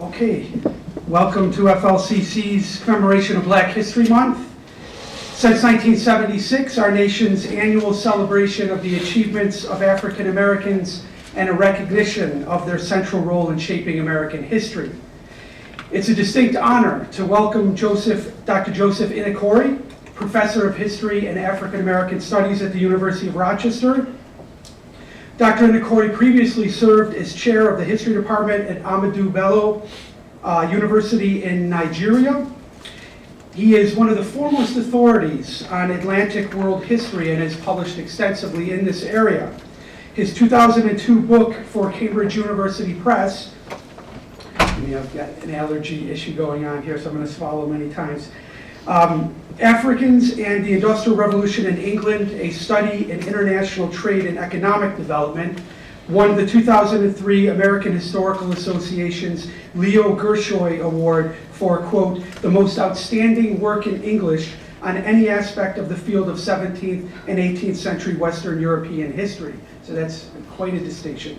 Okay, welcome to FLCC's commemoration of Black History Month. Since 1976, our nation's annual celebration of the achievements of African Americans and a recognition of their central role in shaping American history. It's a distinct honor to welcome Dr. Joseph Inakori, Professor of History and African American Studies at the University of Rochester. Dr. Inakori previously served as chair of the History Department at Ahmadu Bello University in Nigeria. He is one of the foremost authorities on Atlantic world history and has published extensively in this area. His 2002 book for Cambridge University Press, I've got an allergy issue going on here, so I'm going to swallow many times. Africans and the Industrial Revolution in England, a study in international trade and economic development, won the 2003 American Historical Association's Leo Gershoy Award for, quote, the most outstanding work in English on any aspect of the field of 17th and 18th century Western European history. So that's quite a distinction.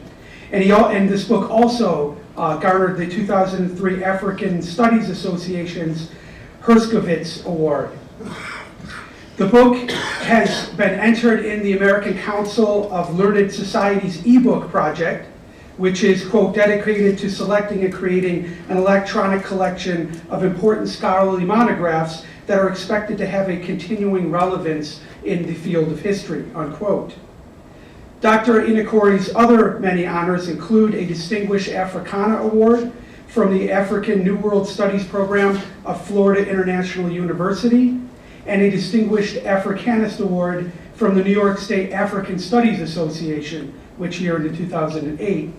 And this book also garnered the 2003 African Studies Association's Herskovits Award. The book has been entered in the American Council of Learned Societies ebook project, which is, quote, dedicated to selecting and creating an electronic collection of important scholarly monographs that are expected to have a continuing relevance in the field of history, unquote. Dr. Inakori's other many honors include a Distinguished Africana Award from the African New World Studies Program of Florida International University, and a Distinguished Africanist Award from the New York State African Studies Association, which he earned in 2008.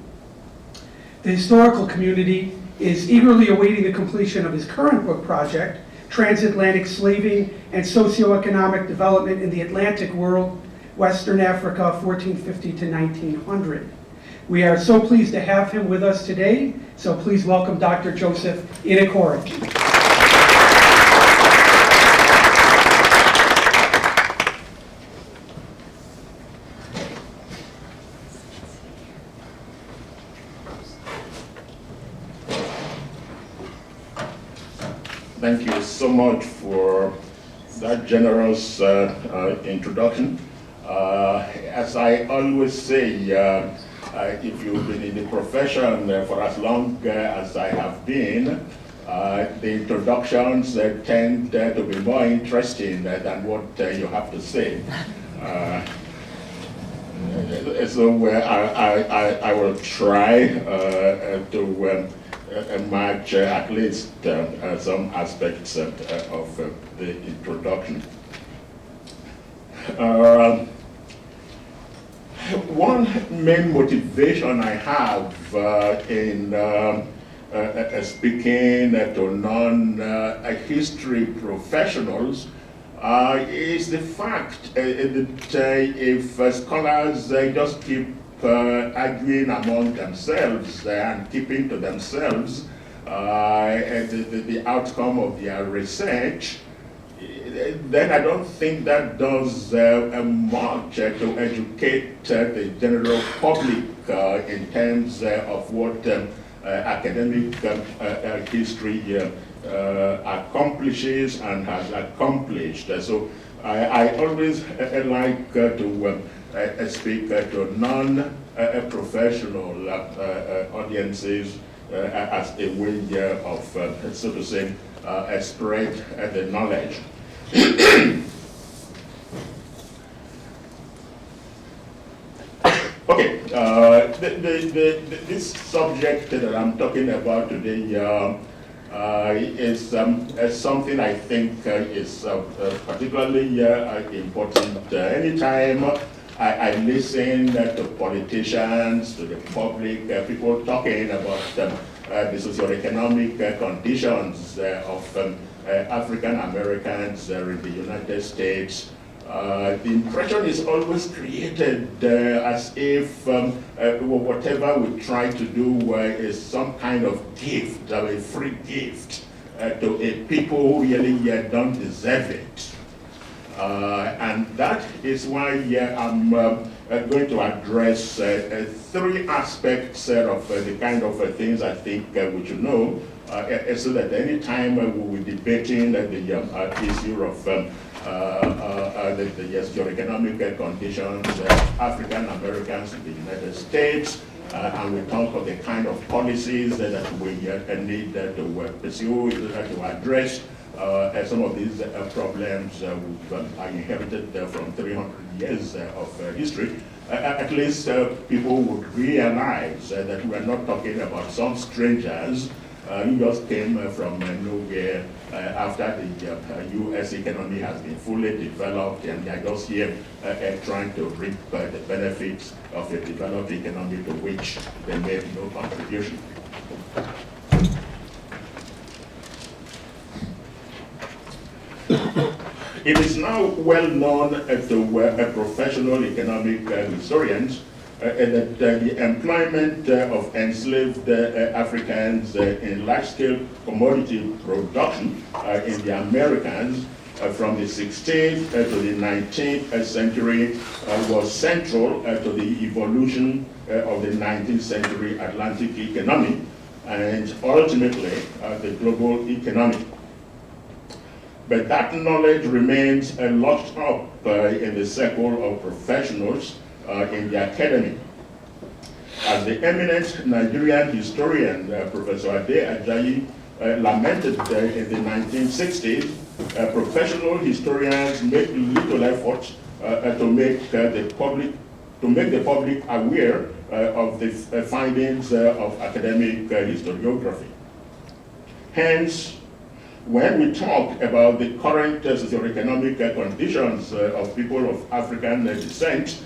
The historical community is eagerly awaiting the completion of his current book project, Transatlantic Slaving and Socioeconomic Development in the Atlantic World, Western Africa, 1450 to 1900. We are so pleased to have him with us today, so please welcome Dr. Joseph Inakori. Thank you so much for that generous introduction. As I always say, if you've been in the profession for as long as I have been, the introductions tend to be more interesting than what you have to say. So I will try to match at least some aspects of the introduction. One main motivation I have in speaking to non-history professionals is the fact that if scholars just keep arguing among themselves and keeping to themselves the outcome of their research, then I don't think that does much to educate the general public in terms of what academic history accomplishes and has accomplished. So I always like to speak to non-professional audiences as a way of, so to say, spread the knowledge. Okay, this subject that I'm talking about today is something I think is particularly important. Anytime I listen to politicians, to the public, people talking about the socioeconomic conditions of African Americans in the United States, the impression is always created as if whatever we try to do is some kind of gift, a free gift to a people who really don't deserve it. And that is why I'm going to address three aspects of the kind of things I think we should know, so that any time we will be debating the issue of the socioeconomic conditions of African Americans in the United States, and we talk of the kind of policies that we need to pursue to address some of these problems we've inherited from 300 years of history. At least people would realize that we are not talking about some strangers who just came from nowhere after the U.S. economy has been fully developed, and they are just here trying to reap the benefits of a developed economy to which they made no contribution. It is now well known to professional economic historians that the employment of enslaved Africans in large-scale commodity production in the Americas from the 16th to the 19th century was central to the evolution of the 19th century Atlantic economy and ultimately the global economy. But that knowledge remains locked up in the circle of professionals in the academy. As the eminent Nigerian historian, Professor Ade Ajayi, lamented in the 1960s, professional historians make little effort to make the public aware of the findings of academic historiography. Hence, when we talk about the current socioeconomic conditions of people of African descent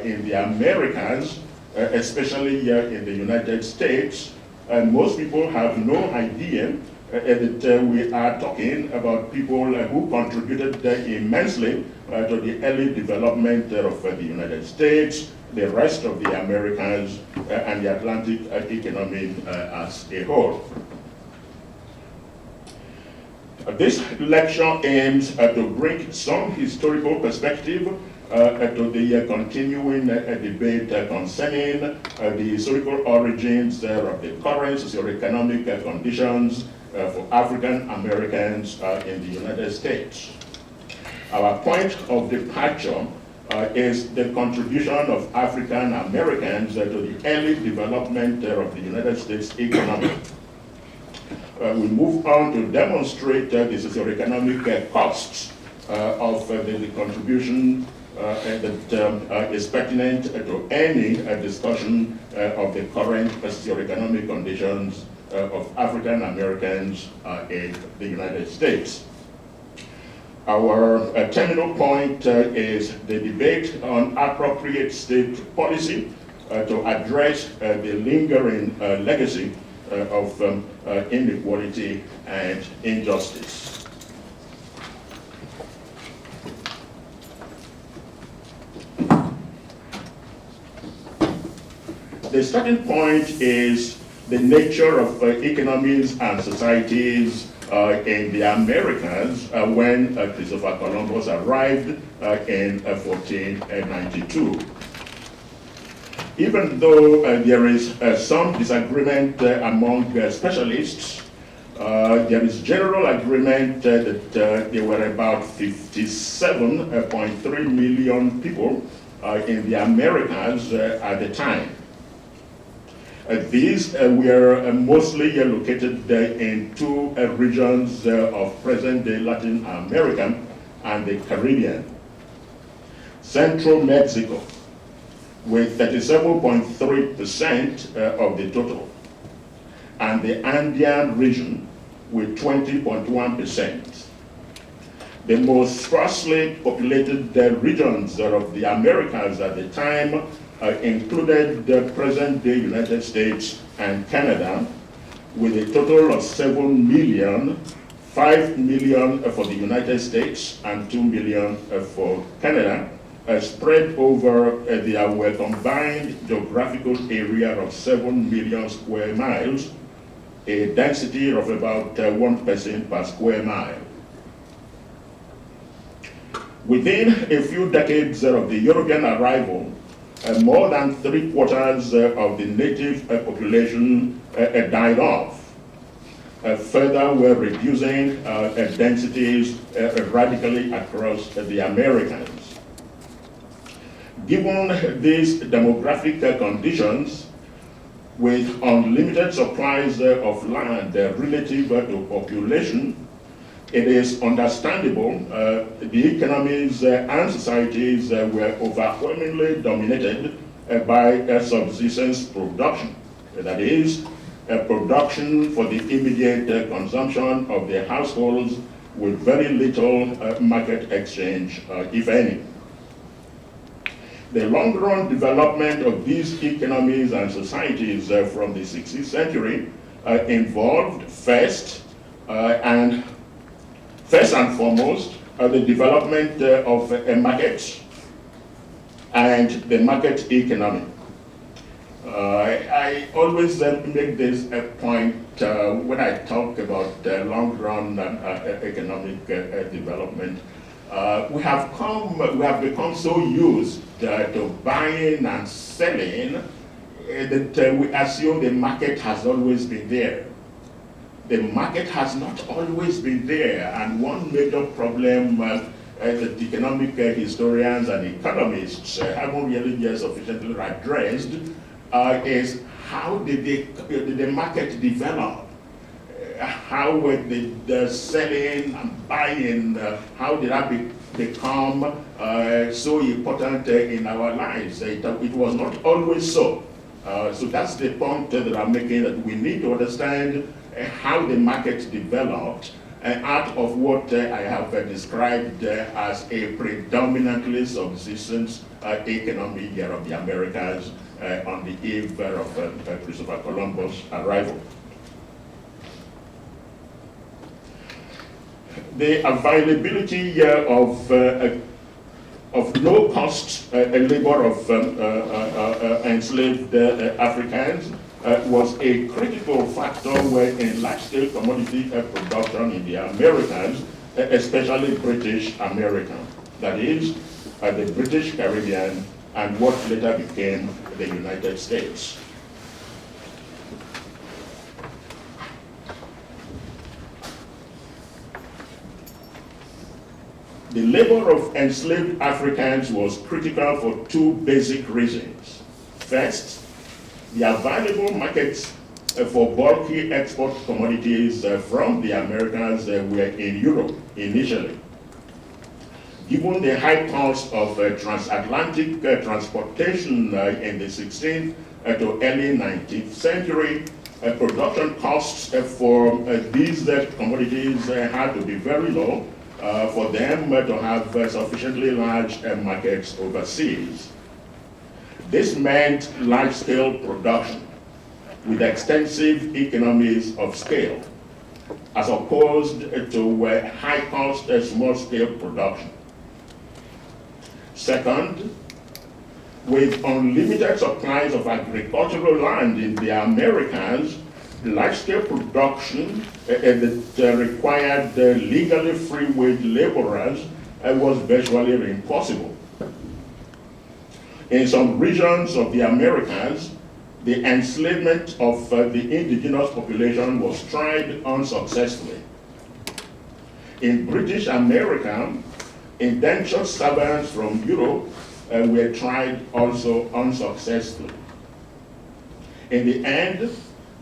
in the Americas, especially here in the United States, most people have no idea that we are talking about people who contributed immensely to the early development of the United States, the rest of the Americas, and the Atlantic economy as a whole. This lecture aims to bring some historical perspective to the continuing debate concerning the historical origins of the current socioeconomic conditions for African Americans in the United States. Our point of departure is the contribution of African Americans to the early development of the United States economy. We move on to demonstrate the socioeconomic costs of the contribution that is pertinent to any discussion of the current socioeconomic conditions of African Americans in the United States. Our terminal point is the debate on appropriate state policy to address the lingering legacy of inequality and injustice. The starting point is the nature of economies and societies in the Americas when Christopher Columbus arrived in 1492. Even though there is some disagreement among specialists, there is general agreement that there were about 57.3 million people in the Americas at the time. These were mostly located in two regions of present-day Latin America and the Caribbean. Central Mexico, with 37.3% of the total, and the Andean region with 20.1%. The most sparsely populated regions of the Americas at the time included the present-day United States and Canada, with a total of 7 million, 5 million for the United States and 2 million for Canada, spread over their combined geographical area of 7 million square miles, a density of about 1 person per square mile. Within a few decades of the European arrival more than 3/4 of the native population died off. Further, we're reducing densities radically across the Americas. Given these demographic conditions, with unlimited supplies of land relative to population, it is understandable the economies and societies were overwhelmingly dominated by subsistence production. That is, production for the immediate consumption of the households with very little market exchange, if any. The long-run development of these economies and societies from the 16th century involved first and foremost the development of a market and the market economy. I always make this a point when I talk about long-run economic development. We have become so used to buying and selling that we assume the market has always been there. The market has not always been there, and one major problem that economic historians and economists haven't really yet sufficiently addressed is how did the market develop? How were the selling and buying, how did that become so important in our lives? It was not always so. So that's the point that I'm making, that we need to understand how the market developed out of what I have described as a predominantly subsistence economy here of the Americas on the eve of Christopher Columbus' arrival. The availability of low-cost labor of enslaved Africans was a critical factor in large-scale commodity production in the Americas, especially British America. That is, the British Caribbean and what later became the United States. The labor of enslaved Africans was critical for two basic reasons. First, the available markets for bulky export commodities from the Americas were in Europe initially. Given the high cost of transatlantic transportation in the 16th to early 19th century, production costs for these commodities had to be very low for them to have sufficiently large markets overseas. This meant large-scale production with extensive economies of scale, as opposed to high-cost small-scale production. Second, with unlimited supplies of agricultural land in the Americas, large-scale production that required legally free-wage laborers was virtually impossible. In some regions of the Americas, the enslavement of the indigenous population was tried unsuccessfully. In British America, indentured servants from Europe were tried also unsuccessfully. In the end,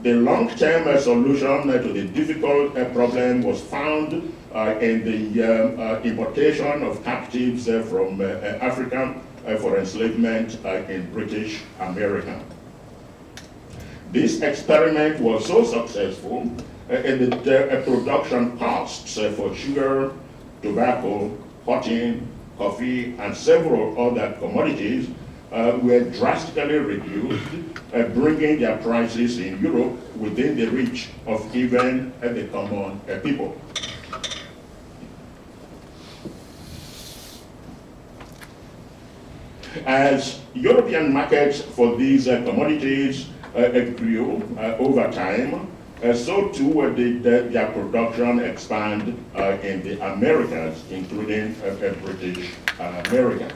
the long-term solution to the difficult problem was found in the importation of captives from Africa for enslavement in British America. This experiment was so successful that the production costs for sugar, tobacco, cotton, coffee, and several other commodities were drastically reduced, bringing their prices in Europe within the reach of even the common people. As European markets for these commodities grew over time, so too did their production expand in the Americas, including British America.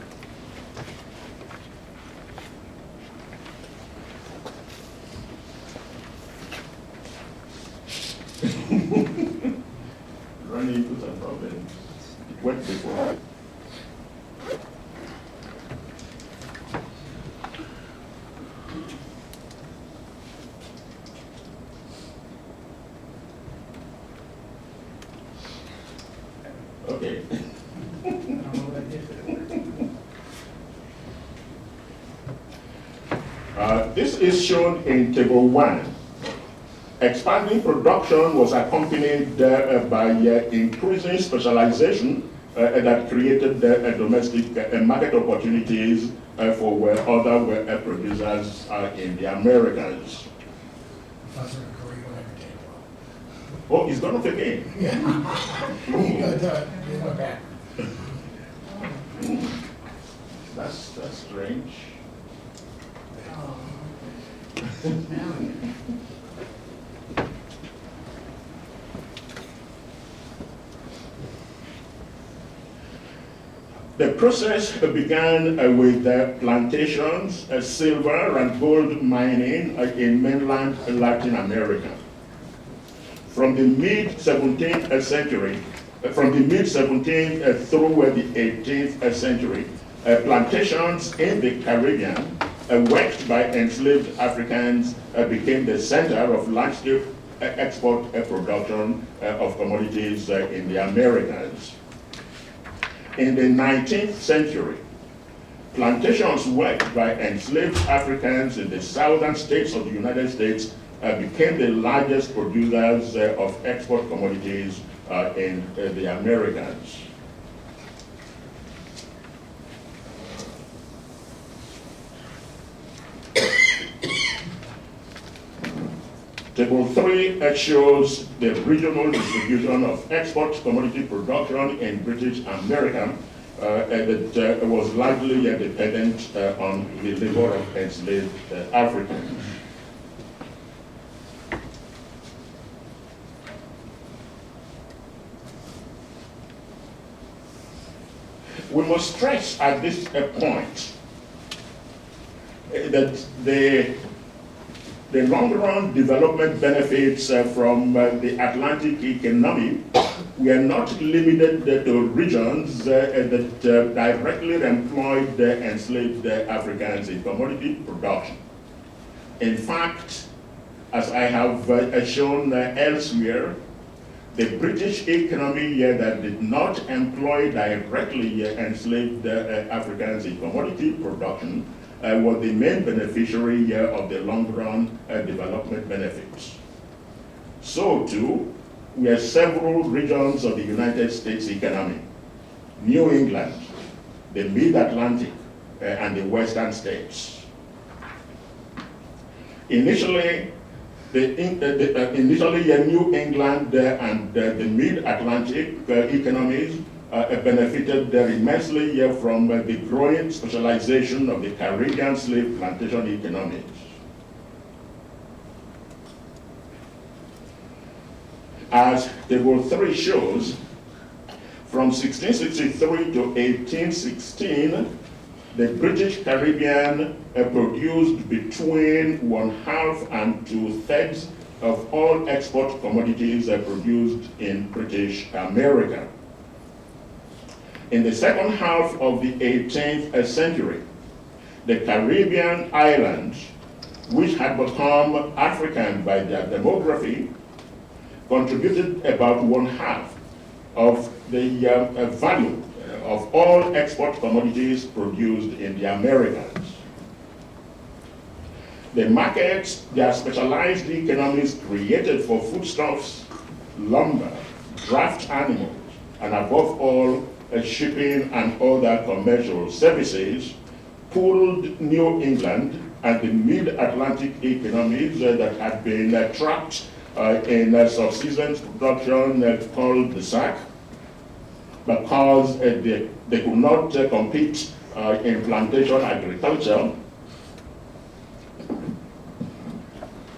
went before. Okay. This is shown in Table 1. Expanding production was accompanied by increasing specialization that created domestic market opportunities for other producers in the Americas. Oh, it's gone off again. That's strange. The process began with plantations, silver and gold mining in mainland Latin America. From the mid-17th century, through the 18th century, plantations in the Caribbean, worked by enslaved Africans, became the center of large-scale export production of commodities in the Americas. In the 19th century, plantations worked by enslaved Africans in the southern states of the United States became the largest producers of export commodities in the Americas. Table 3 shows the regional distribution of export commodity production in British America that was largely dependent on the labor of enslaved Africans. We must stress at this point that the long-run development benefits from the Atlantic economy were not limited to regions that directly employed enslaved Africans in commodity production. In fact, as I have shown elsewhere, the British economy that did not employ directly enslaved Africans in commodity production was the main beneficiary of the long-run development benefits. So too were several regions of the United States economy: New England, the Mid-Atlantic, and the Western states. Initially, New England and the Mid-Atlantic economies benefited immensely from the growing specialization of the Caribbean slave plantation economies. As Table 3 shows, from 1663 to 1816, the British Caribbean produced between 1/2 and 2/3 of all export commodities produced in British America. In the second half of the 18th century, the Caribbean islands, which had become African by their demography, contributed about 1/2 of the value of all export commodities produced in the Americas. The markets their specialized economies created for foodstuffs, lumber, draft animals, and above all, shipping and other commercial services, pulled New England and the Mid-Atlantic economies that had been trapped in subsistence production called the sack, because they could not compete in plantation agriculture,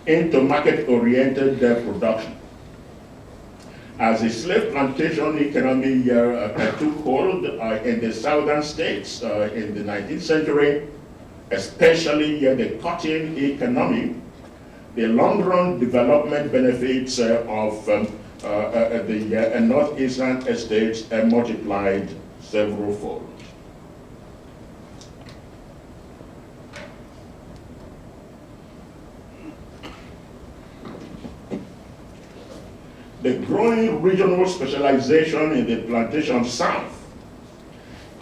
into market-oriented production. As the slave plantation economy took hold in the southern states in the 19th century, especially the cotton economy, the long-run development benefits of the northeastern estates multiplied several-fold. The growing regional specialization in the plantation south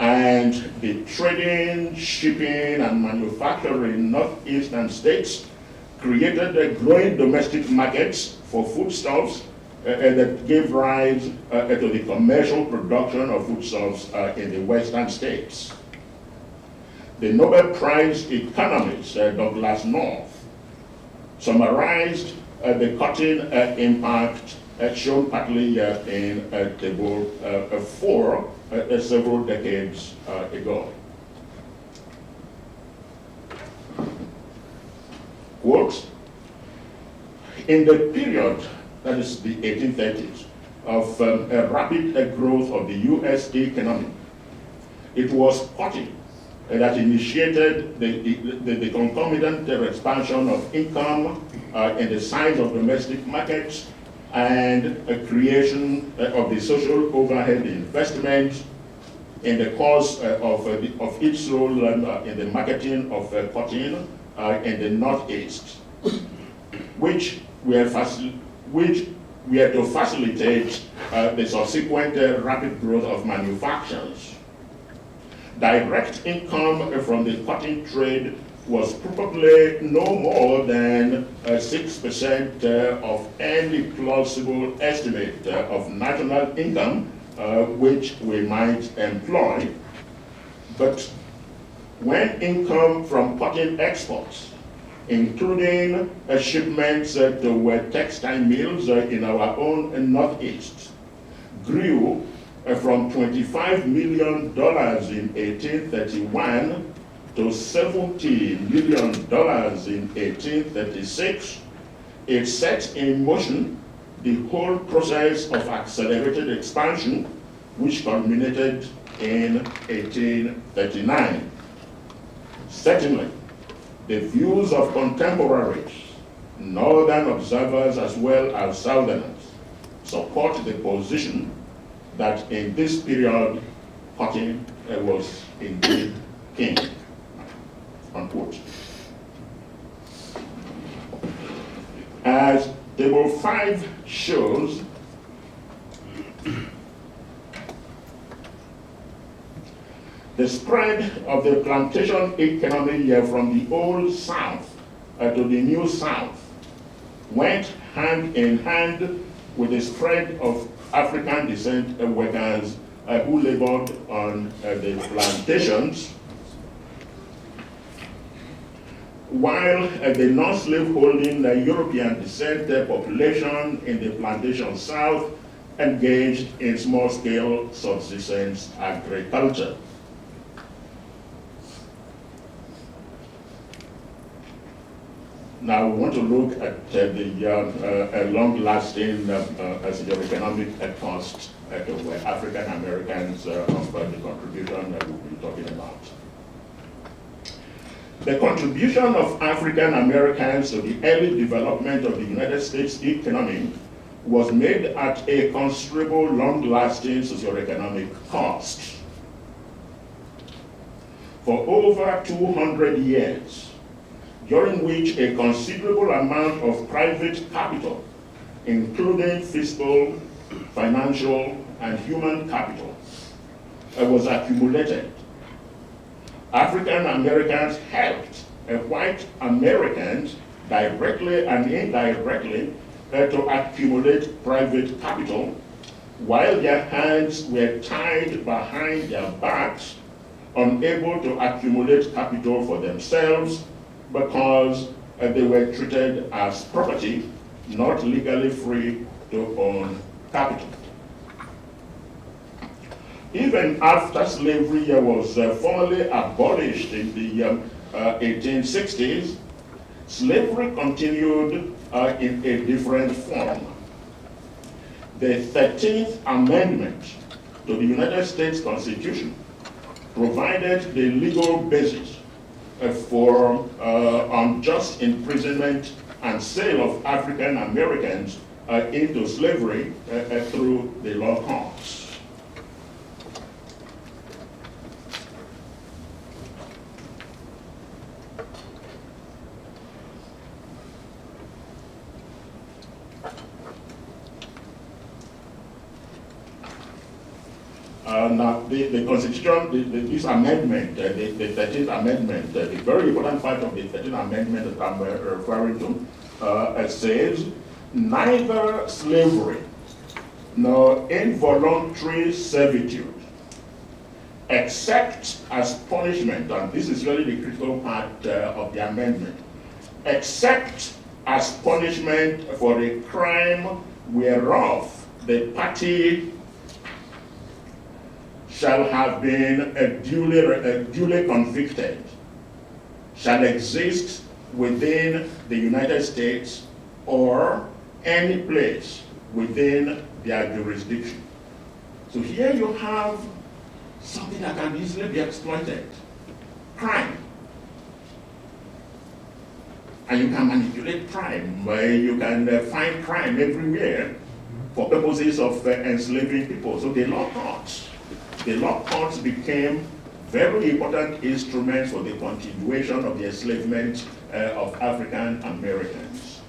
and the trading, shipping, and manufacturing northeastern states created a growing domestic markets for foodstuffs that gave rise to the commercial production of foodstuffs in the western states. The Nobel Prize economist Douglas North summarized the cutting impact shown partly in Table 4 several decades ago. Quote, in the period, that is the 1830s, of rapid growth of the US economy, it was cutting that initiated the concomitant expansion of income in the size of domestic markets and a creation of the social overhead investment in the course of its role in the marketing of cotton in the Northeast, which were to facilitate the subsequent rapid growth of manufactures. Direct income from the cotton trade was probably no more than 6% of any plausible estimate of national income which we might employ. But when income from cotton exports, including shipments to textile mills in our own Northeast, grew from $25 million in 1831 to $70 million in 1836, it set in motion the whole process of accelerated expansion, which culminated in 1839. Certainly, the views of contemporaries, northern observers as well as southerners, support the position that in this period, cotton was indeed king. Unquote. As Table 5 shows, the spread of the plantation economy from the old South to the new South went hand in hand with the spread of African descent workers who labored on the plantations, while the non-slave-holding European descent population in the plantation South engaged in small-scale subsistence agriculture. Now we want to look at the long-lasting economic cost to African Americans of the contribution that we'll be talking about. The contribution of African Americans to the early development of the United States economy was made at a considerable long-lasting socioeconomic cost. For over 200 years, during which a considerable amount of private capital, including fiscal, financial, and human capital, was accumulated, African Americans helped white Americans directly and indirectly to accumulate private capital, while their hands were tied behind their backs, unable to accumulate capital for themselves because they were treated as property, not legally free to own capital. Even after slavery was formally abolished in the 1860s, slavery continued in a different form. The 13th Amendment to the United States Constitution provided the legal basis for unjust imprisonment and sale of African Americans into slavery through the law courts. Now, the Constitution, this amendment, the 13th Amendment, the very important part of the 13th Amendment that I'm referring to, says, neither slavery nor involuntary servitude, except as punishment, and this is really the critical part of the amendment, except as punishment for a crime whereof the party shall have been duly convicted, shall exist within the United States or any place within their jurisdiction. So here you have something that can easily be exploited, crime. And you can manipulate crime. You can find crime everywhere for purposes of enslaving people. So the law courts became very important instruments for the continuation of the enslavement of African Americans.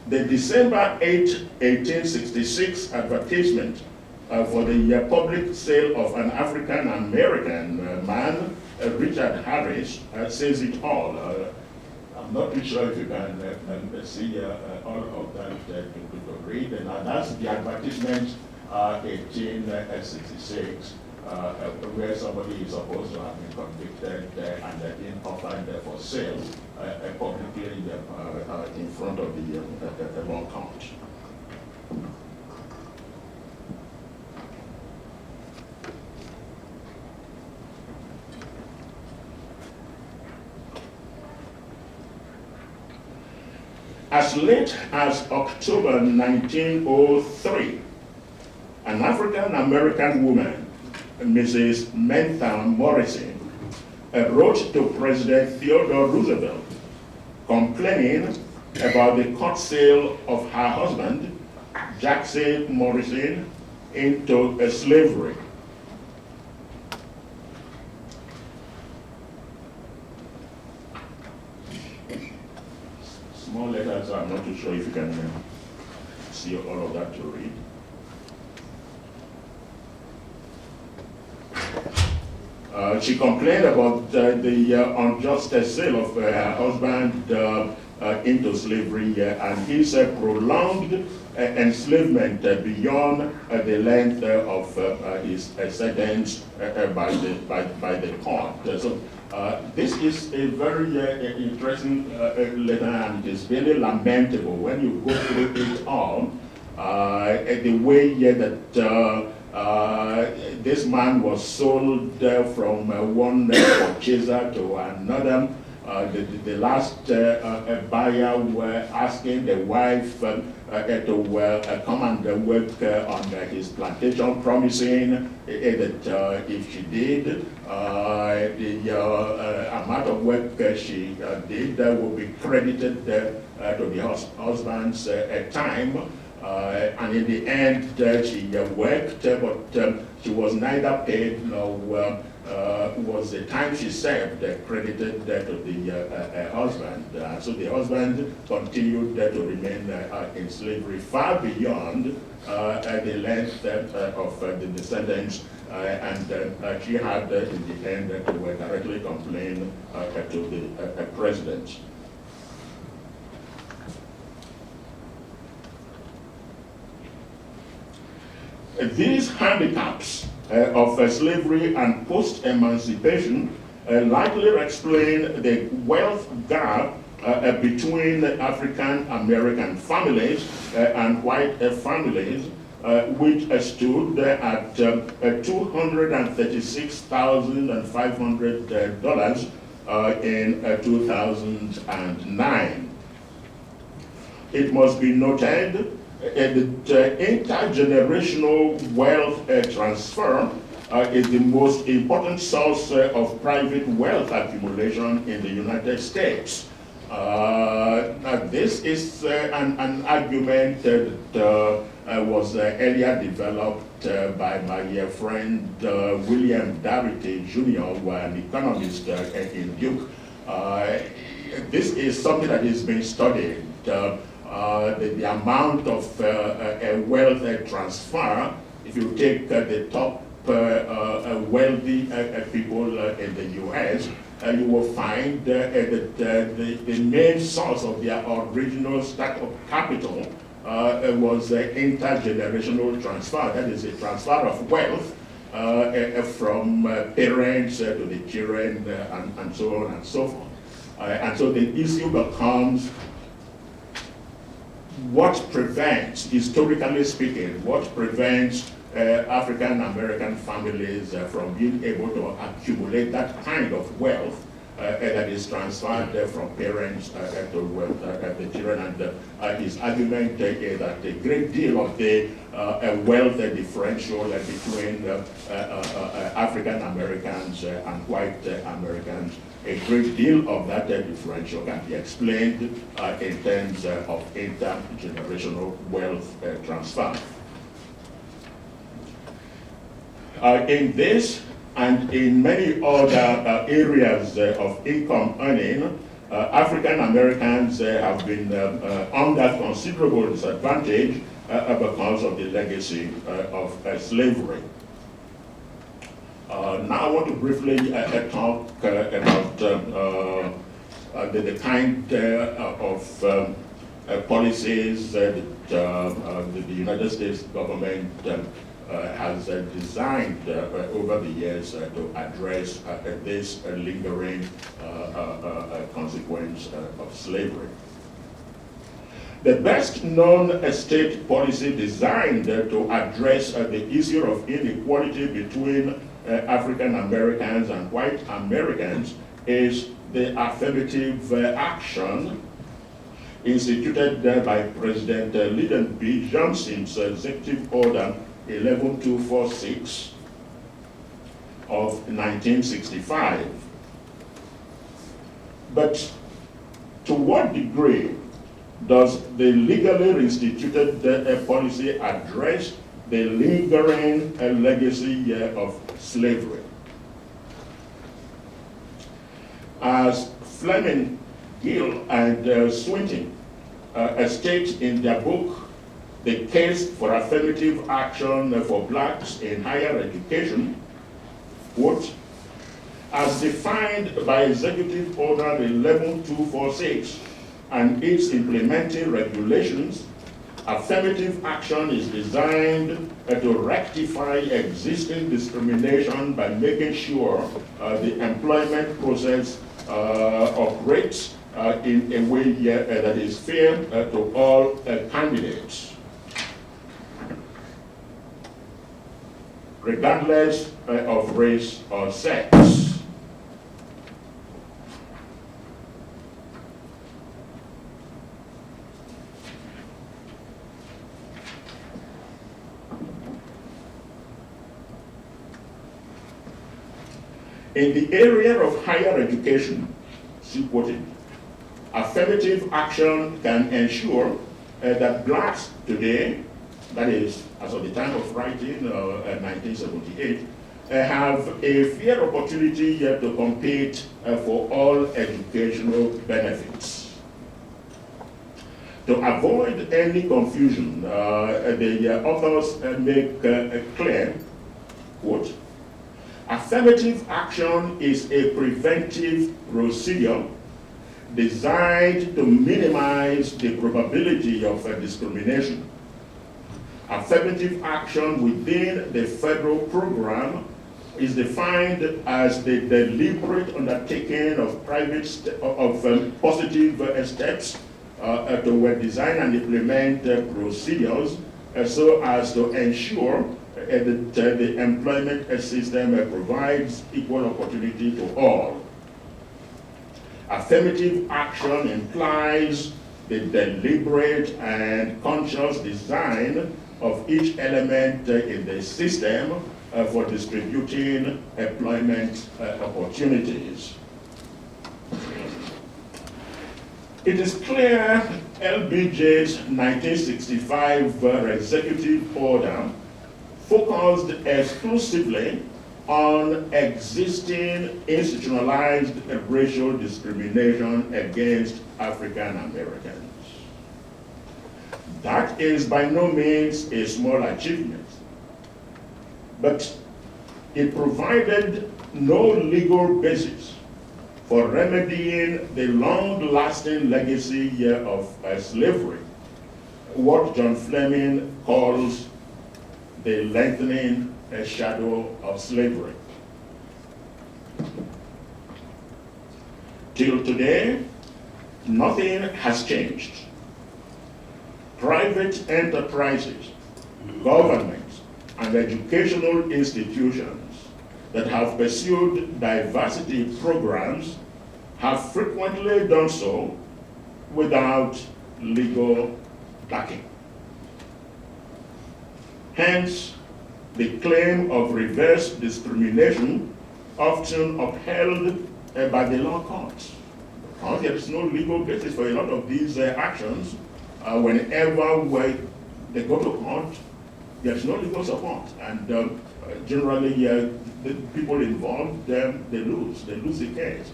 The December 8, 1866 advertisement for the public sale of an African American man, Richard Harris, says it all. I'm not too sure if you can see all of that to read, and that's the advertisement 1866, where somebody is supposed to have been convicted and then offered for sale publicly in front of the law court. As late as October 1903, an African-American woman, Mrs. Mentha Morrison, wrote to President Theodore Roosevelt complaining about the court sale of her husband, Jackson Morrison, into slavery. Small letters, so I'm not too sure if you can see all of that to read. She complained about the unjust sale of her husband into slavery and his prolonged enslavement beyond the length of his sentence by the court. So this is a very interesting letter, and it is very lamentable when you go through it all, the way that this man was sold from one purchaser to another. The last buyer were asking the wife to come and work on his plantation, promising that if she did, the amount of work she did will be credited to the husband's time. And in the end, she worked, but she was neither paid nor was the time she served credited to the husband. So the husband continued to remain in slavery far beyond the length of the sentence, and she had in the end to directly complain to the president. These handicaps of slavery and post-emancipation likely explain the wealth gap between African American families and white families, which stood at $236,500 in 2009. It must be noted the intergenerational wealth transfer is the most important source of private wealth accumulation in the United States. Now this is an argument that was earlier developed by my friend William Darity Jr., an economist in Duke. This is something that is being studied. The amount of wealth transfer, if you take the top wealthy people in the U.S., you will find that the main source of their original start-up capital was intergenerational transfer. That is a transfer of wealth from parents to the children and so on and so forth. And so the issue becomes, what prevents, historically speaking, what prevents African American families from being able to accumulate that kind of wealth that is transferred from parents to the children? And his argument is that a great deal of the wealth differential between African Americans and white Americans, a great deal of that differential can be explained in terms of intergenerational wealth transfer. In this and in many other areas of income earning, African Americans have been under considerable disadvantage because of the legacy of slavery. Now I want to briefly talk about the kind of policies that the United States government has designed over the years to address this lingering consequence of slavery. The best known state policy designed to address the issue of inequality between African Americans and white Americans is the affirmative action instituted by President Lyndon B. Johnson's Executive Order 11246 of 1965. But to what degree does the legally instituted policy address the lingering legacy of slavery? As Fleming, Gill, and Swinton state in their book, The Case for Affirmative Action for Blacks in Higher Education, quote, as defined by Executive Order 11246 and its implementing regulations, affirmative action is designed to rectify existing discrimination by making sure the employment process operates in a way that is fair to all candidates, regardless of race or sex. In the area of higher education, see quoted, affirmative action can ensure that blacks today, that is, as of the time of writing, 1978, have a fair opportunity to compete for all educational benefits. To avoid any confusion, the authors make clear, quote, affirmative action is a preventive procedure designed to minimize the probability of discrimination. Affirmative action within the federal program is defined as the deliberate undertaking of positive steps to design and implement procedures so as to ensure that the employment system provides equal opportunity to all. Affirmative action implies the deliberate and conscious design of each element in the system for distributing employment opportunities. It is clear LBJ's 1965 executive order focused exclusively on existing institutionalized racial discrimination against African Americans. That is by no means a small achievement, but it provided no legal basis for remedying the long-lasting legacy of slavery, what John Fleming calls the lengthening shadow of slavery. Till today, nothing has changed. Private enterprises, governments, and educational institutions that have pursued diversity programs have frequently done so without legal backing. Hence, the claim of reverse discrimination often upheld by the law courts. Because there is no legal basis for a lot of these actions. Whenever they go to court, there is no legal support. And generally, the people involved, they lose the case.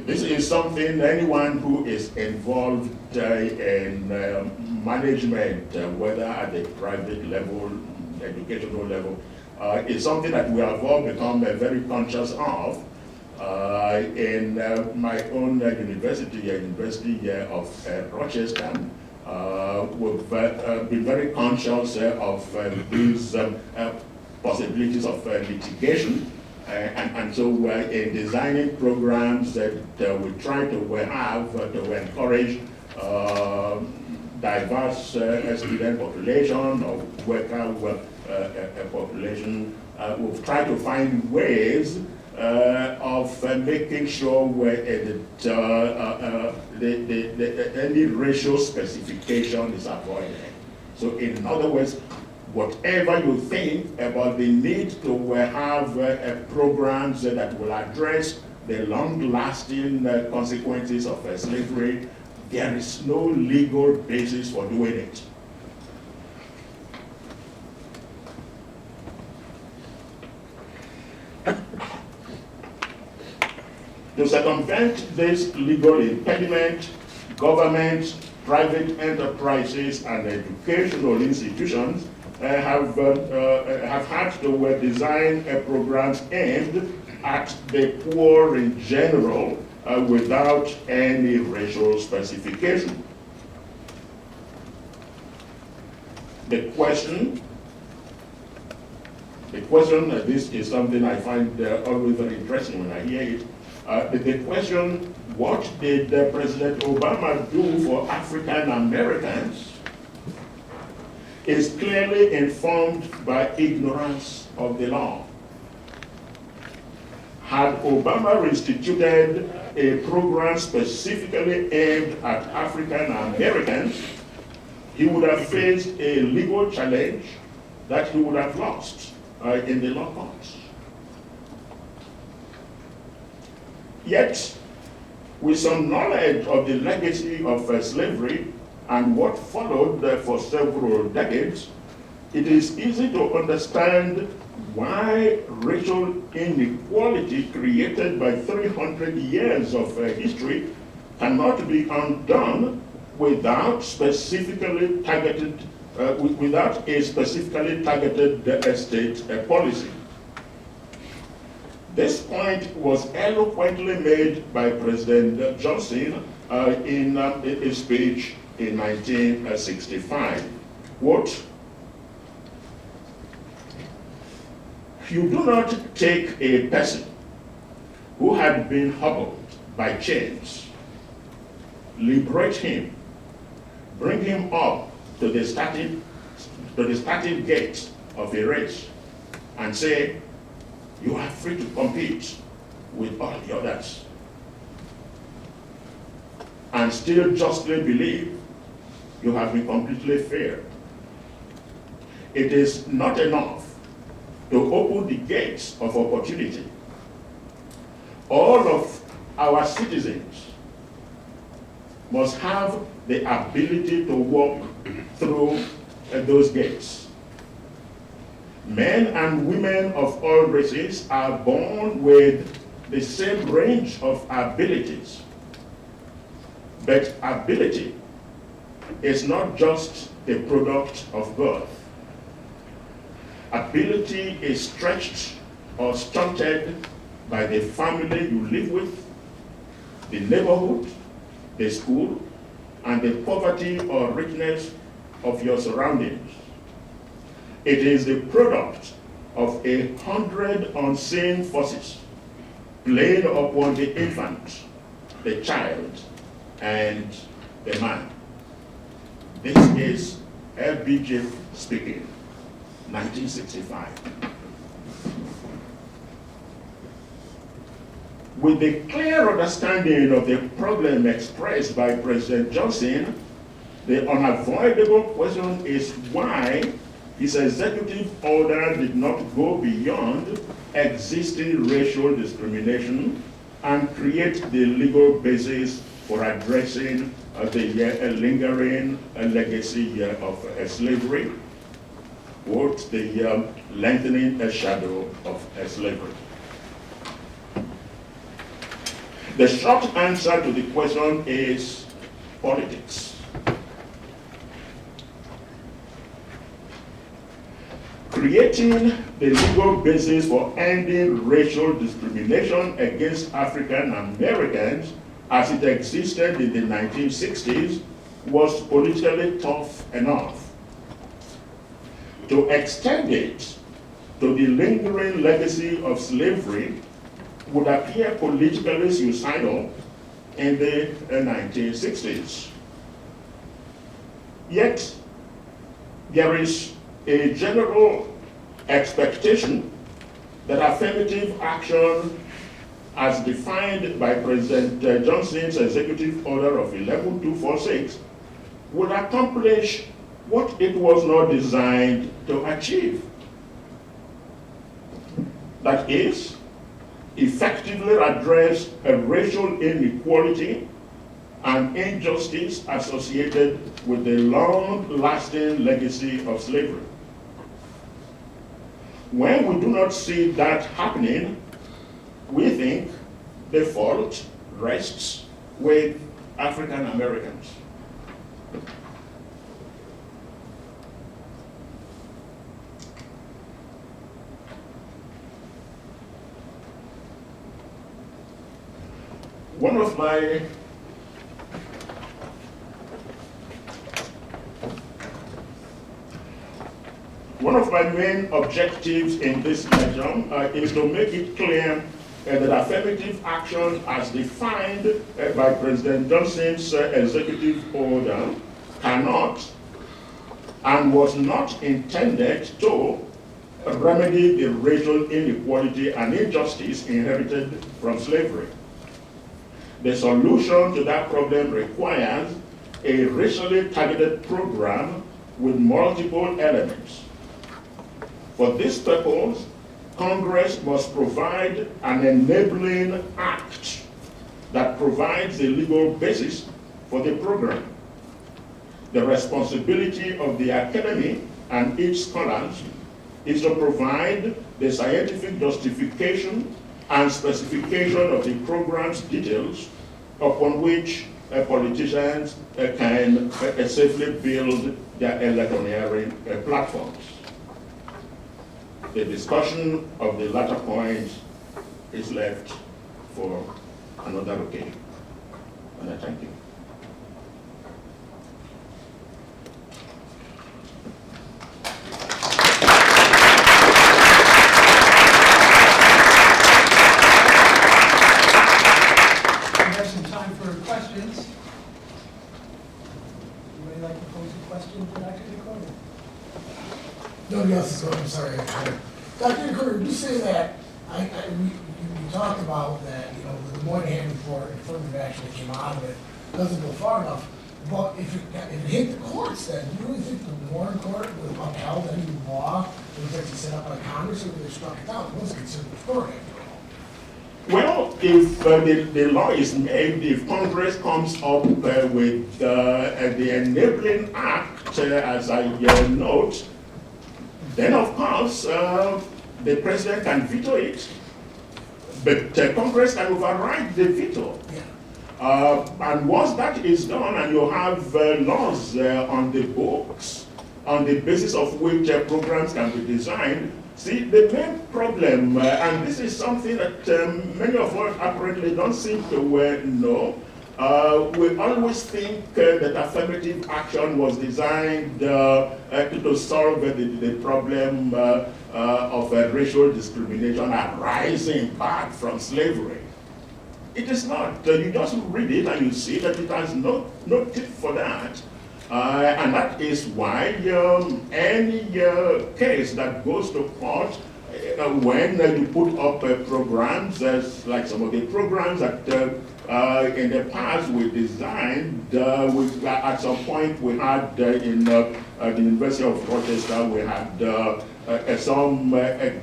This is something anyone who is involved in management, whether at the private level, educational level, is something that we have all become very conscious of. In my own university of Rochester, we've been very conscious of these possibilities of litigation. And so in designing programs that we try to have to encourage diverse student population or worker population, we've tried to find ways of making sure that any racial specification is avoided. So in other words, whatever you think about the need to have programs that will address the long-lasting consequences of slavery, there is no legal basis for doing it. To circumvent this legal impediment, governments, private enterprises, and educational institutions have had to design programs aimed at the poor in general without any racial specification. The question, this is something I find always very interesting when I hear it. The question, what did President Obama do for African Americans, is clearly informed by ignorance of the law. Had Obama instituted a program specifically aimed at African Americans, he would have faced a legal challenge that he would have lost in the law courts. Yet, with some knowledge of the legacy of slavery and what followed for several decades, it is easy to understand why racial inequality created by 300 years of history cannot be undone without specifically targeted, without a specifically targeted state policy. This point was eloquently made by President Johnson in a speech in 1965. Quote, "You do not take a person who had been hobbled by chains, liberate him, bring him up to the starting gate of a race, and say, you are free to compete with all the others, and still justly believe you have been completely fair. It is not enough to open the gates of opportunity. All of our citizens must have the ability to walk through those gates. Men and women of all races are born with the same range of abilities. But ability is not just a product of birth. Ability is stretched or stunted by the family you live with, the neighborhood, the school, and the poverty or richness of your surroundings. It is the product of 100 unseen forces playing upon the infant, the child, and the man. This is LBJ speaking, 1965. With the clear understanding of the problem expressed by President Johnson, the unavoidable question is why his executive order did not go beyond existing racial discrimination and create the legal basis for addressing the lingering legacy of slavery, quote, the lengthening shadow of slavery. The short answer to the question is politics. Creating the legal basis for ending racial discrimination against African Americans as it existed in the 1960s was politically tough enough. To extend it to the lingering legacy of slavery would appear politically suicidal in the 1960s. Yet, there is a general expectation that affirmative action as defined by President Johnson's Executive Order of 11246 would accomplish what it was not designed to achieve. That is, effectively address a racial inequality and injustice associated with the long-lasting legacy of slavery. When we do not see that happening, we think the fault rests with African Americans. One of my main objectives in this lecture is to make it clear that affirmative action as defined by President Johnson's executive order cannot and was not intended to remedy the racial inequality and injustice inherited from slavery. The solution to that problem requires a racially targeted program with multiple elements. For this purpose, Congress must provide an enabling act that provides a legal basis for the program. The responsibility of the academy and its scholars is to provide the scientific justification and specification of the program's details upon which politicians can safely build their electioneering platforms. The discussion of the latter point is left for another occasion. And I thank you. We have some time for questions. Anybody like to pose a question for Dr. Dakota? Nobody else is going, I'm sorry. Dr. Dakota, you say that, you talked about that, you know, the Moynihan report, the affirmative action that came out of it, doesn't go far enough. But if it hit the courts, then do you really think the Warren Court would have upheld any law that was actually set up by Congress, or would they struck it down? It was a conservative court after all. Well, if the law is made, if Congress comes up with the enabling act, as I note, then of course the president can veto it. But Congress can override the veto. And once that is done and you have laws on the books, on the basis of which programs can be designed, see, the main problem, and this is something that many of us apparently don't seem to know, we always think that affirmative action was designed to solve the problem of racial discrimination arising back from slavery. It is not. You just read it and you see that it has no tip for that. And that is why any case that goes to court, when you put up programs, like some of the programs that in the past we designed, at some point we had in the University of Rochester, we had some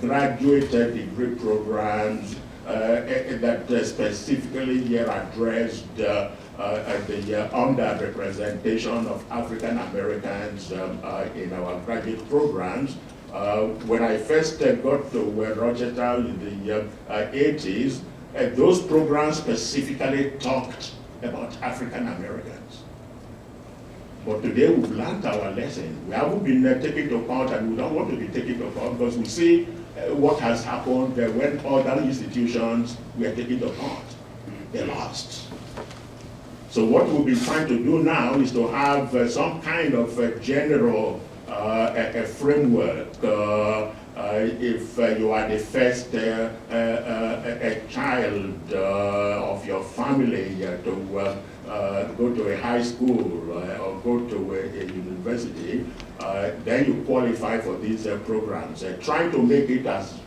graduate degree programs that specifically here addressed the underrepresentation of African Americans in our graduate programs. When I first got to Rochester in the 80s, those programs specifically talked about African Americans. But today we've learned our lesson. We haven't been taken to court, and we don't want to be taken to court because we see what has happened when other institutions were taken to court. They lost. So what we'll be trying to do now is to have some kind of a general a framework. If you are the first a child of your family to go to a high school or go to a university, then you qualify for these programs. Trying to make it as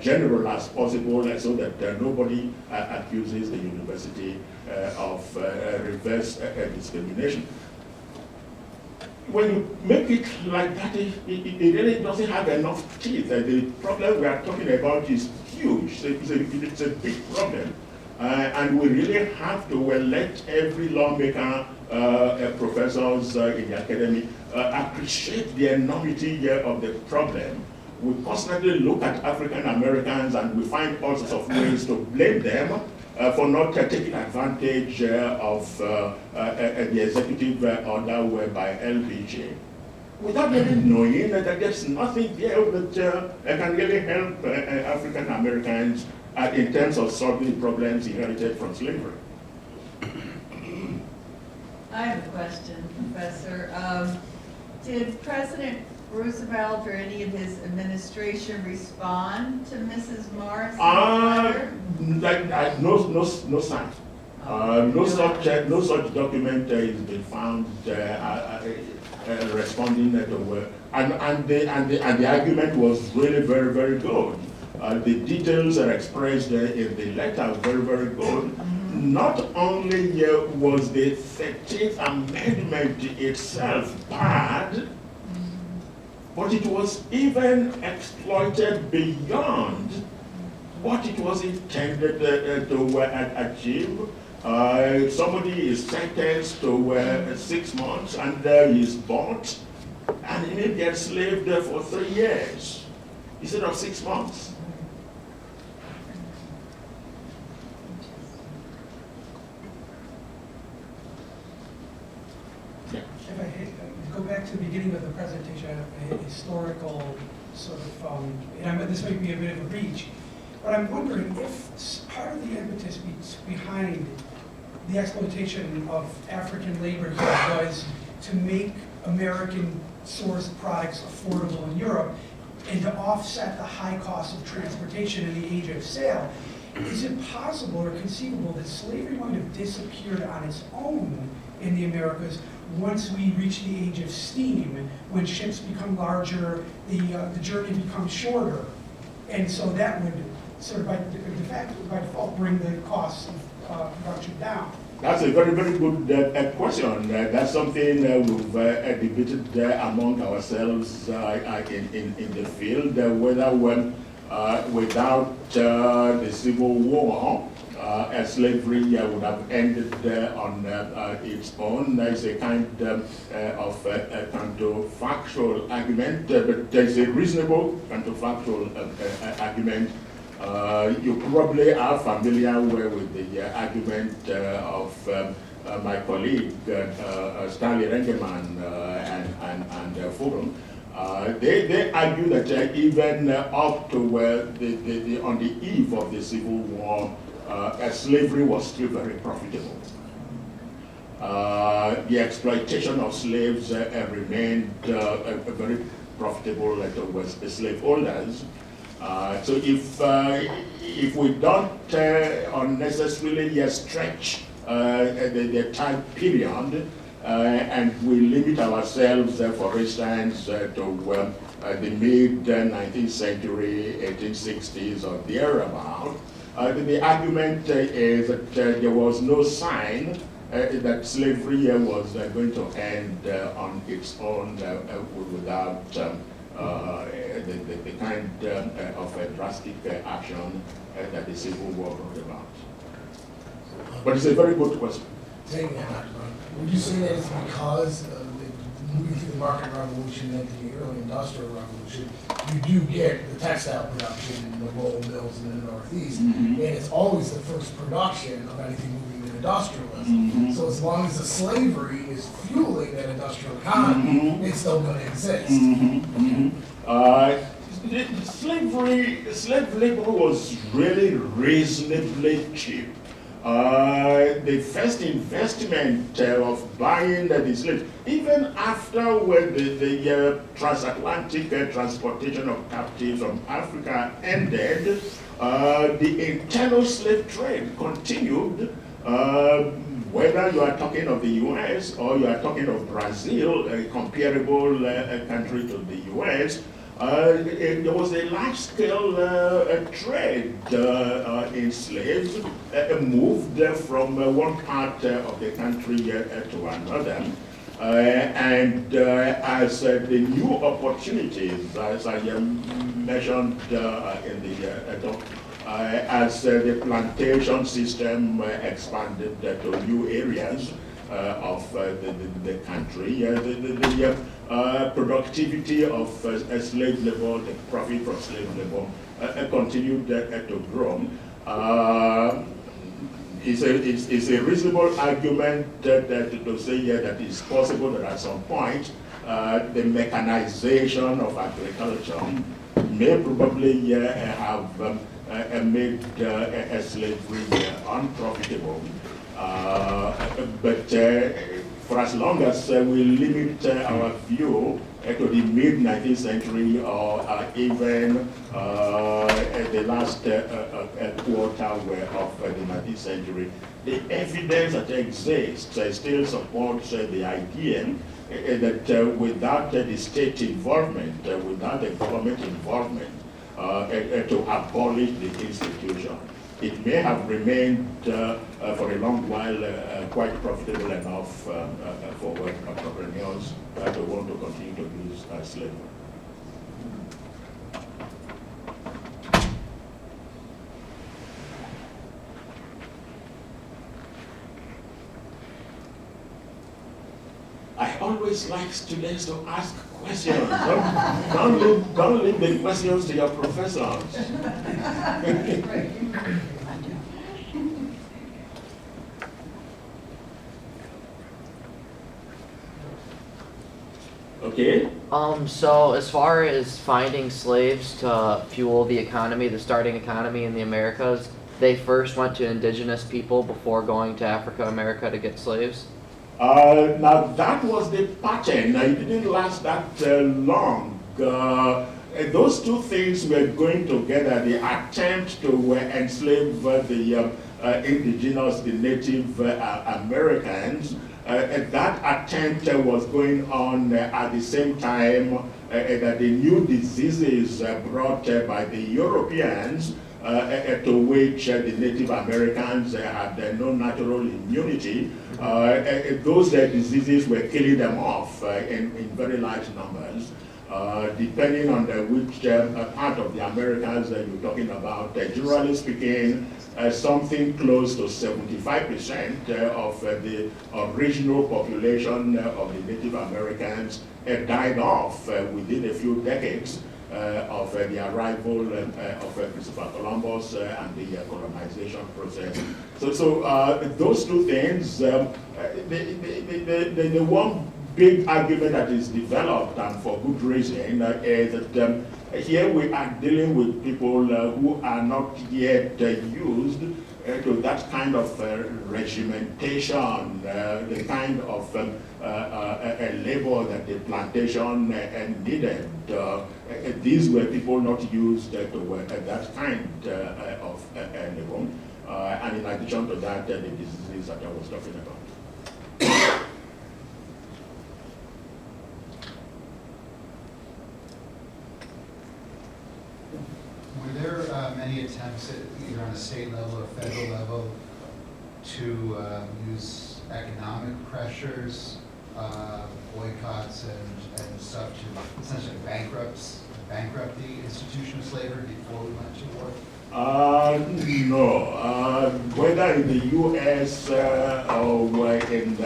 general as possible so that nobody accuses the university of reverse discrimination. When you make it like that, it really doesn't have enough teeth. The problem we are talking about is huge. It's a big problem. And we really have to let every lawmaker, professors in the academy, appreciate the enormity of the problem. We constantly look at African Americans and we find all sorts of ways to blame them for not taking advantage of the executive order by LBJ, without really knowing that there's nothing there that can really help African Americans in terms of solving problems inherited from slavery. I have a question, Professor. Did President Roosevelt or any of his administration respond to Mrs. Morris's letter? No sign. No such document has been found responding to and the argument was really very, very good. The details are expressed in the letter very, very good. Not only was the 13th Amendment itself bad, but it was even exploited beyond what it was intended to achieve. Somebody is sentenced to 6 months and he is bought and he may get enslaved for 3 years instead of 6 months. If I go back to the beginning of the presentation, a historical sort of, this might be a bit of a reach, but I'm wondering if part of the impetus behind the exploitation of African labor here was to make American sourced products affordable in Europe and to offset the high cost of transportation in the age of sail. Is it possible or conceivable that slavery might have disappeared on its own in the Americas once we reach the age of steam, when ships become larger, the journey becomes shorter, and so that would sort of by default bring the cost of production down? That's a very, very good question. That's something we've debated among ourselves in the field, whether Without the Civil War, slavery would have ended on its own. There's a kind of counterfactual argument, but there's a reasonable counterfactual argument. You probably are familiar with the argument of my colleague Stanley Rengeman and Fulham. They argue that even up to on the eve of the Civil War, slavery was still very profitable. The exploitation of slaves remained very profitable towards the slaveholders. So if we don't unnecessarily stretch the time period, and we limit ourselves, for instance, to the mid-19th century, 1860s or thereabout, the argument is that there was no sign that slavery was going to end on its own without the kind of drastic action that the Civil War brought about. But it's a very good question. Saying that, would you say that it's because moving through the market revolution and the early industrial revolution, you do get the textile production in the roll mills in the Northeast, and it's always the first production of anything moving to industrialism. So as long as the slavery is fueling that industrial economy, it's still going to exist. Slave labor was really reasonably cheap. The first investment of buying the slaves, even after when the transatlantic transportation of captives from Africa ended, the internal slave trade continued. Whether you are talking of the U.S. or you are talking of Brazil, a comparable country to the U.S., there was a large-scale trade in slaves moved from one part of the country to another. And as the new opportunities, as I mentioned in the talk, as the plantation system expanded to new areas of the country, the productivity of slave labor, the profit from slave labor, continued to grow. It's a reasonable argument to say that it's possible that at some point the mechanization of agriculture may probably have made slavery unprofitable. But for as long as we limit our view to the mid-19th century or even the last quarter of the 19th century, the evidence that exists still supports the idea that without the state involvement, without the government involvement, to abolish the institution, it may have remained for a long while quite profitable enough for entrepreneurs to want to continue to use slavery. I always like students to ask questions. Don't leave the questions to your professors. Okay. So as far as finding slaves to fuel the economy, the starting economy in the Americas, they first went to indigenous people before going to Africa, America to get slaves? Now that was the pattern. It didn't last that long. Those two things were going together. The attempt to enslave the indigenous, the Native Americans, that attempt was going on at the same time that the new diseases brought by the Europeans, to which the Native Americans had no natural immunity, those diseases were killing them off in very large numbers. Depending on which part of the Americas you're talking about, generally speaking, something close to 75% of the original population of the Native Americans died off within a few decades of the arrival of Christopher Columbus and the colonization process. So those two things, the one big argument that is developed, and for good reason, is that here we are dealing with people who are not yet used to that kind of regimentation, the kind of labor that the plantation needed. These were people not used to that kind of labor. And in addition to that, the diseases that I was talking about. Were there many attempts, either on a state level or federal level, to use economic pressures, boycotts and stuff to essentially bankrupt the institution of slavery before we went to war? No. Whether in the U.S. or in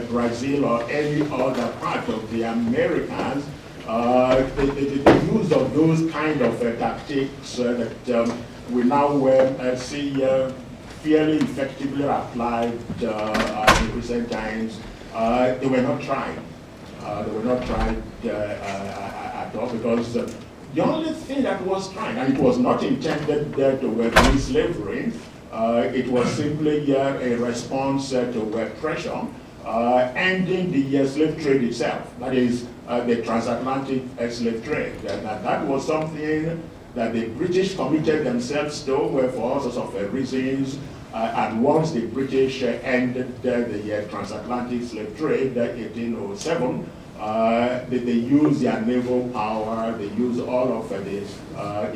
Brazil or any other part of the Americas, the use of those kind of tactics that we now see fairly effectively applied in recent times, they were not tried. They were not tried at all, because the only thing that was tried, and it was not intended to bring slavery, it was simply a response to pressure, ending the slave trade itself. That is, the transatlantic slave trade. That was something that the British committed themselves to for all sorts of reasons. And once the British ended the transatlantic slave trade in 1807, they used their naval power, they used all of the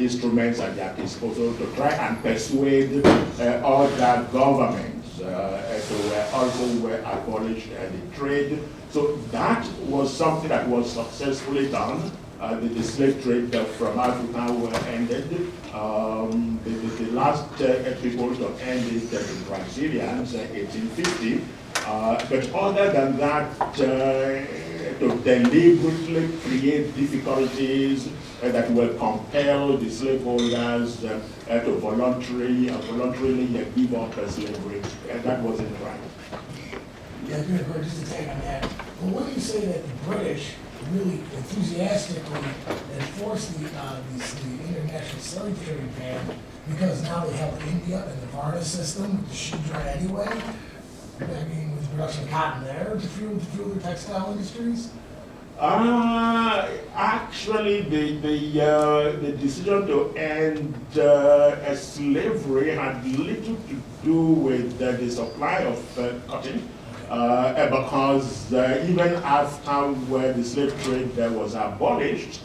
instruments at their disposal to try and persuade other governments to also abolish the trade. So that was something that was successfully done. The slave trade from Africa were ended. The last people to end it, the Brazilians, 1850. But other than that, to deliberately create difficulties that will compel the slaveholders to voluntarily give up slavery, that wasn't right. Yeah, good, just to take on that. Well, when you say that the British really enthusiastically enforced the international slave trade ban because now they have India and the Varna system, the shoe dry anyway, I mean, with the production of cotton there to fuel the textile industries? Actually, the decision to end slavery had little to do with the supply of cotton. Because even after the slave trade was abolished,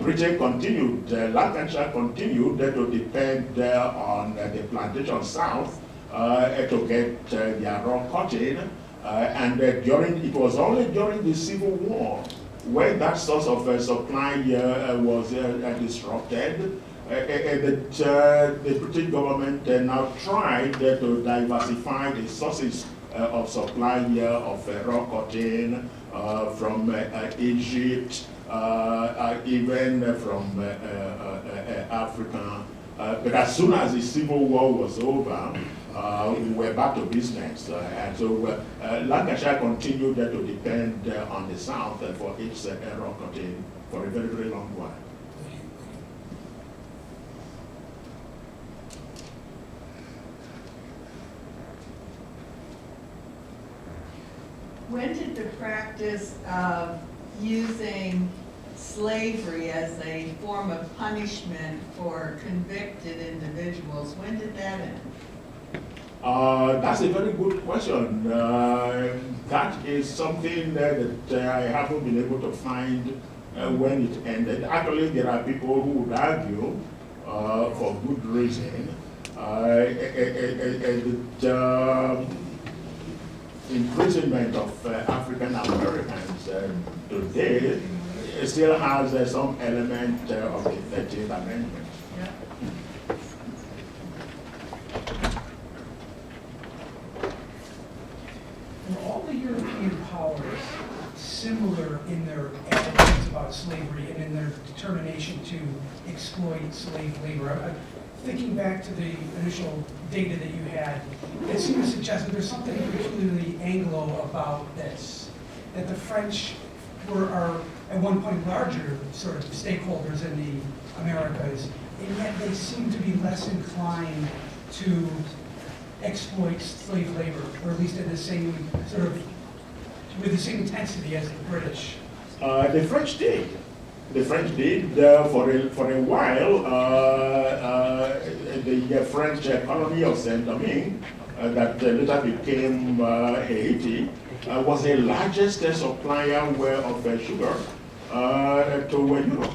Britain continued, Lancashire continued to depend on the plantation south to get their raw cotton. And it was only during the Civil War when that source of supply was disrupted that the British government now tried to diversify the sources of supply of raw cotton from Egypt, even from Africa. But as soon as the Civil War was over, we were back to business. And so Lancashire continued to depend on the South for its raw cotton for a very, very long while. When did the practice of using slavery as a form of punishment for convicted individuals, when did that end? That's a very good question. That is something that I haven't been able to find when it ended. Actually, there are people who would argue, for good reason, imprisonment of African Americans today it still has some element of the 13th Amendment. Yeah. Were all the European powers similar in their attitudes about slavery and in their determination to exploit slave labor? I'm thinking back to the initial data that you had, it seemed to suggest that there's something peculiarly Anglo about this, that the French are at one point larger sort of stakeholders in the Americas, and yet they seem to be less inclined to exploit slave labor, or at least in the same sort of, with the same intensity as the British. The French did. The French did for a while. The French colony of Saint-Domingue, that later became Haiti, was the largest supplier of sugar to Europe.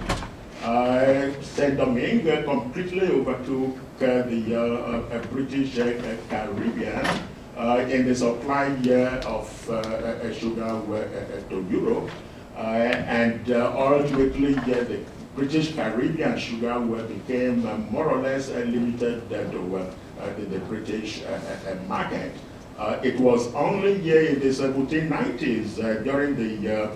Saint-Domingue completely overtook the British Caribbean in the supply of sugar to Europe. And ultimately, the British Caribbean sugar became more or less limited to the British market. It was only in the 1790s, during the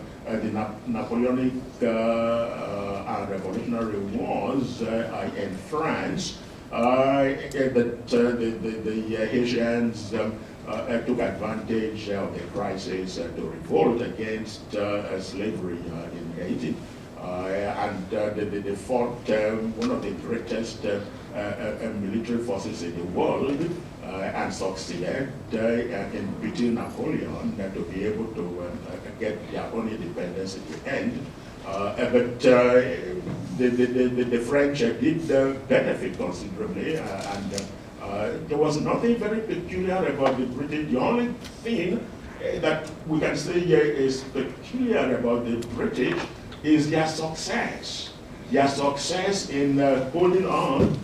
Napoleonic and Revolutionary Wars in France, that the Haitians took advantage of the crisis to revolt against slavery in Haiti. And they fought one of the greatest military forces in the world and succeeded in beating Napoleon to be able to get their own independence at the end. But the French did benefit considerably, and there was nothing very peculiar about the British. The only thing that we can say here is peculiar about the British is their success. Their success in holding on,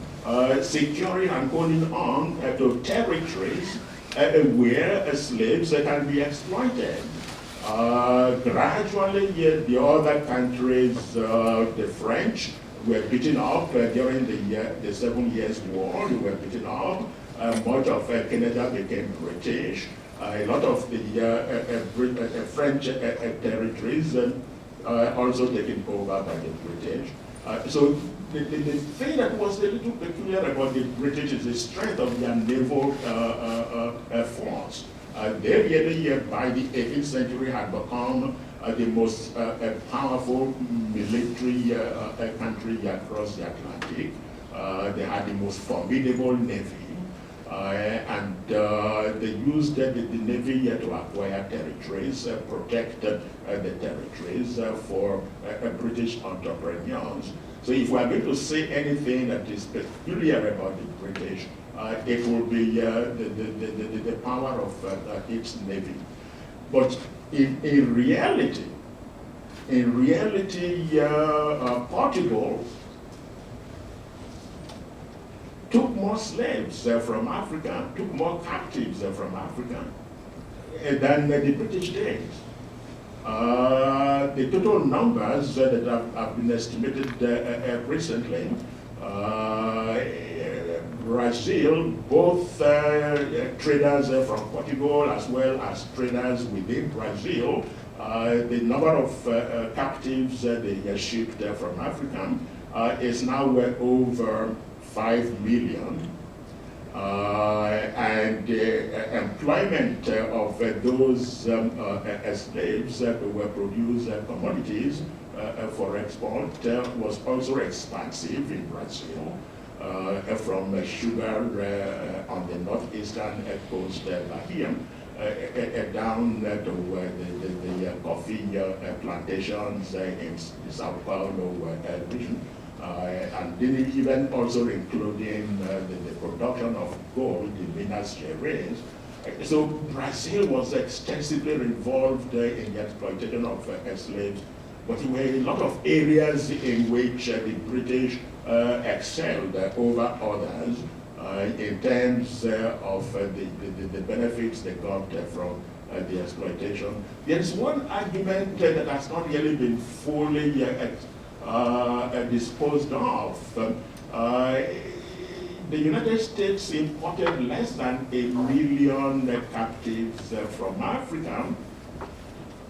securing and holding on to territories where slaves can be exploited. Gradually, the other countries, the French, were beaten up during the 7 Years' War. They were beaten up. Much of Canada became British. A lot of the French territories also taken over by the British. So the thing that was a little peculiar about the British is the strength of their naval force. They really, by the 18th century, had become the most powerful military country across the Atlantic. They had the most formidable navy. And they used the navy to acquire territories, protect the territories for British entrepreneurs. So if we are going to say anything that is peculiar about the British, it will be the power of its navy. But in reality, Portugal took more slaves from Africa, took more captives from Africa than the British did. The total numbers that have been estimated recently, Brazil, both traders from Portugal as well as traders within Brazil, the number of captives they shipped from Africa is now over 5 million. And the employment of those slaves who were produce commodities for export was also expansive in Brazil, from sugar on the northeastern coast Bahia, down to the coffee plantations in the Sao Paulo region. And then even also including the production of gold in Minas Gerais. So Brazil was extensively involved in the exploitation of slaves, but there were a lot of areas in which the British excelled over others. in terms of the benefits they got from the exploitation. There is one argument that has not really been fully disposed of. The United States imported less than 1 million captives from Africa,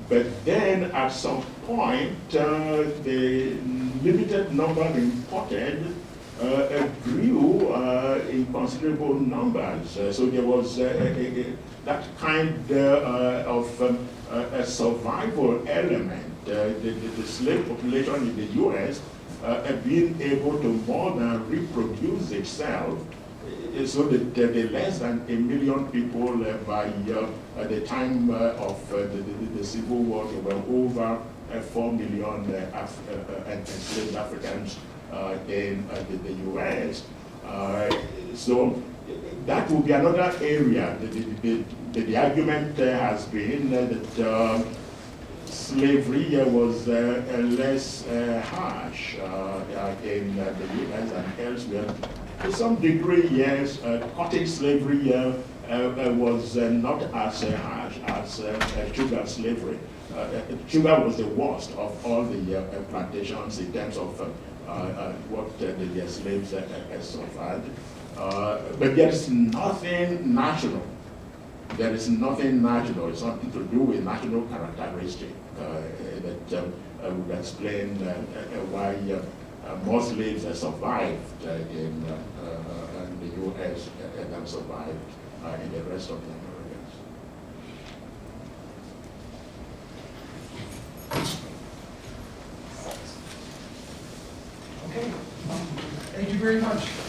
but then at some point, the limited number imported grew in considerable numbers. So there was that kind of a survival element. The slave population in the U.S. Being able to more than reproduce itself, so that the less than 1 million people by the time of the Civil War, there were over 4 million enslaved Africans in the U.S. So that would be another area. The argument has been that slavery was less harsh in the U.S. and elsewhere. To some degree, yes, cottage slavery was not as harsh as sugar slavery. Sugar was the worst of all the plantations in terms of what the slaves suffered. But there is nothing national. There is nothing national. It's something to do with national characteristic that would explain why more slaves survived in the U.S. than survived in the rest of the Americas. Okay, thank you very much.